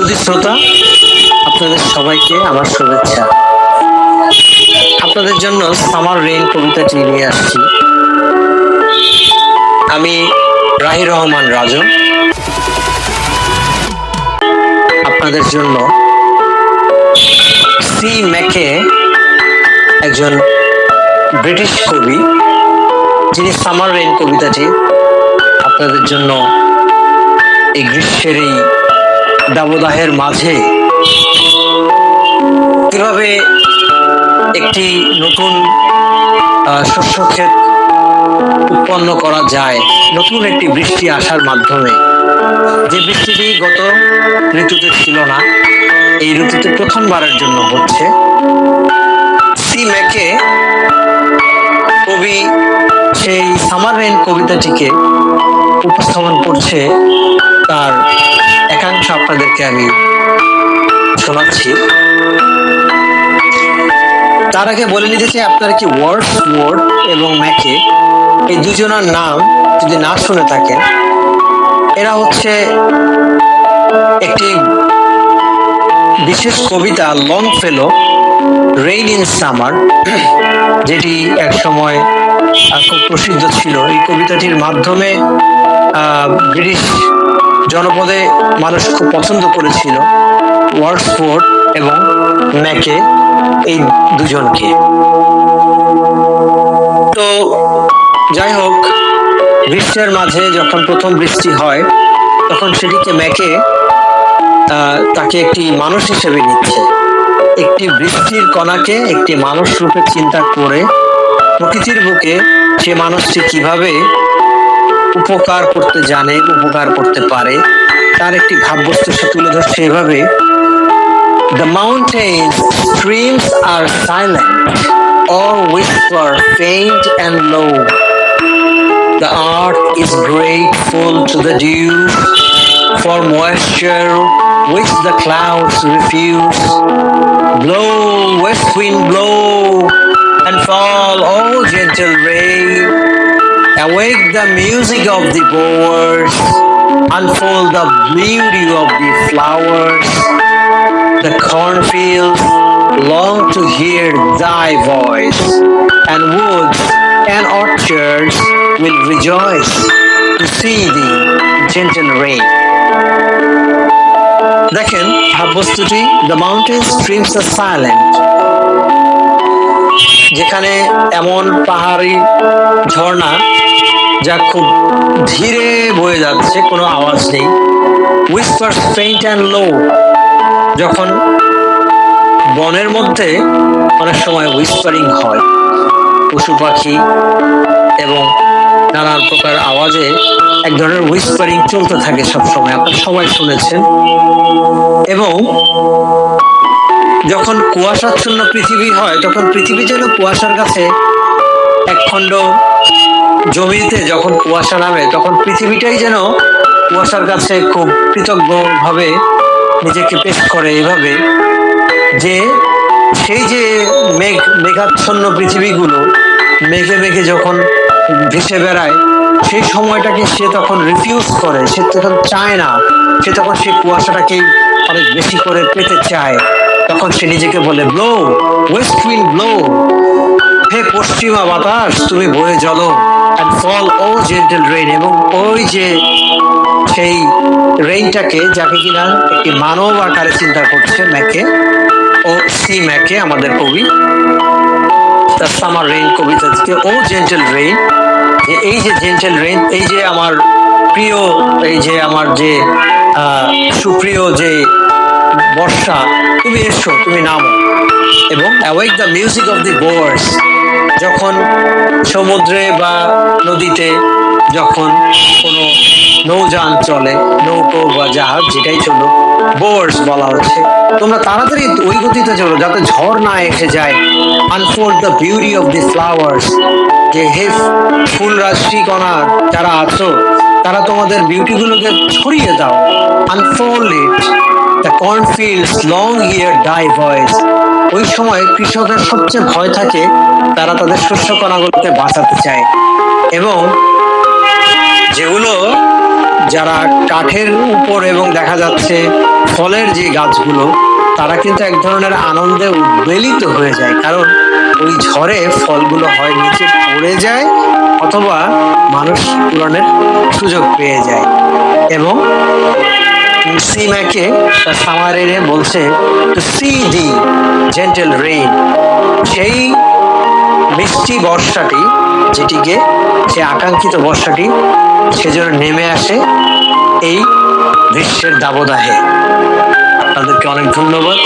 সুধী শ্রোতা, আপনাদের সবাইকে আমার শুভেচ্ছা। আপনাদের জন্য সামার রেইন কবিতাটি নিয়ে আসছি। আমি রাহি রহমান রাজু আপনাদের জন্য। সি ম্যাকে একজন ব্রিটিশ কবি, যিনি সামার রেইন কবিতাটি আপনাদের জন্য এই গ্রীষ্মের এই দাবদাহের মাঝে কিভাবে একটি নতুন শস্য ক্ষেত উৎপন্ন করা যায় নতুন একটি বৃষ্টি আসার মাধ্যমে, যে বৃষ্টিটি গত ঋতুতে ছিল না, এই ঋতুতে প্রথমবারের জন্য হচ্ছে। সি ম্যাকে কবি সেই সামার রেইন কবিতাটিকে উপস্থাপন করছে, তার একাংশ আপনাদেরকে আমি শোনাচ্ছি। তার আগে বলে নিতে চাই, আপনারা কি ওয়ার্ডসওয়ার্থ এবং ম্যাকে এই দুজনের নাম যদি না শুনে থাকেন, এরা হচ্ছে একটি বিশেষ কবিতা লংফেলো রেইন ইন সামার, যেটি এক সময় খুব প্রসিদ্ধ ছিল। এই কবিতাটির মাধ্যমে ব্রিটিশ জনপদে মানুষ খুব পছন্দ করেছিল ওয়ার্ডসওয়ার্থ এবং ম্যাকে, এই দুজনকে। তো যাই হোক, গ্রীষ্মের মাঝে যখন প্রথম বৃষ্টি হয়, তখন সেটিকে ম্যাকে তাকে একটি মানুষ হিসেবে নিচ্ছে। একটি বৃষ্টির কণাকে একটি মানুষ রূপে চিন্তা করে প্রকৃতির বুকে সে মানুষটি কিভাবে উপকার করতে জানে, উপকার করতে পারে, তার একটি ভাববস্তু সে তুলে ধরছে এভাবে: The mountains, streams are silent, all whisper faint and low. The earth is grateful to the dew for moisture which the clouds refuse. Blow, west wind, blow, and fall, oh gentle rain. Awake the music of the birds, unfold the beauty of the flowers. The cornfields long to hear thy voice, and woods and orchards will rejoice to see thee, gentle rain. দেখেন ভাববস্তুটি, the mountain streams আর silent, যেখানে এমন পাহাড়ি ঝর্ণা যা খুব ধীরে বয়ে যাচ্ছে, কোনো আওয়াজ নেই। উইসপার্স ফেইন্ট অ্যান্ড লো, যখন বনের মধ্যে অনেক সময় উইসপারিং হয়, পশু পাখি এবং নানান প্রকার আওয়াজে এক ধরনের উইসপারিং চলতে থাকে সবসময়, আপনারা সবাই শুনেছেন। এবং যখন কুয়াশাচ্ছন্ন পৃথিবী হয়, তখন পৃথিবী যেন কুয়াশার কাছে, একখণ্ড জমিতে যখন কুয়াশা নামে, তখন পৃথিবীটাই যেন কুয়াশার কাছে খুব কৃতজ্ঞভাবে নিজেকে পেশ করে, এভাবে যে সেই যে মেঘাচ্ছন্ন পৃথিবীগুলো মেঘে মেঘে যখন ভেসে বেড়ায়, সেই সময়টাকে সে তখন রিফিউজ করে, সে তখন চায় না, সে তখন সেই কুয়াশাটাকেই অনেক বেশি করে পেতে চায়। তখন সে নিজেকে বলে, ব্লো, ওয়েস্ট উইন্ড ব্লো, হে পশ্চিমা বাতাস তুমি বয়ে চলো, and fall O gentle rain. এবং ওই যে সেই রেইনটাকে, যাকে কিনা একটি মানব আকারে চিন্তা করছে ম্যাকে, ও সি ম্যাকে আমাদের কবি, তার সামার রেইন কবিতা থেকে ও জেন্টেল রেইন, যে এই যে জেন্টেল রেইন, এই যে আমার প্রিয়, এই যে আমার যে সুপ্রিয় যে বর্ষা, তুমি এসো, তুমি নামো। এবং awake the music of the birds, যখন সমুদ্রে বা নদীতে যখন কোনো নৌযান চলে, নৌকো বা জাহাজ যেটাই চলো, বার্ডস বলা হচ্ছে, তোমরা তাড়াতাড়ি ওই গতিতে চলো যাতে ঝড় না এসে যায়। Unfold the beauty of the flowers, যে হে ফুল রাশিকণা যারা আছো, তারা তোমাদের বিউটিগুলোকে ছড়িয়ে দাও। Unfold it, the cornfields long hear thy voice, ওই সময় কৃষকের সবচেয়ে ভয় থাকে, তারা তাদের শস্য কণাগুলোকে বাঁচাতে চায়, এবং যেগুলো যারা কাঠের উপর এবং দেখা যাচ্ছে ফলের যে গাছগুলো, তারা কিন্তু এক ধরনের আনন্দে উদ্বেলিত হয়ে যায়, কারণ ওই ঝড়ে ফলগুলো হয় নিচে পড়ে যায় অথবা মানুষ কুড়ানোর সুযোগ পেয়ে যায়। এবং সি ম্যাকে তার সামারিনে বলছে টু সি দি জেন্টেল রেইন, সেই মিষ্টি বর্ষাটি, যেটিকে সে আকাঙ্ক্ষিত বর্ষাটি সেজন্য নেমে আসে এই গ্রীষ্মের দাবদাহে। আপনাদেরকে অনেক ধন্যবাদ।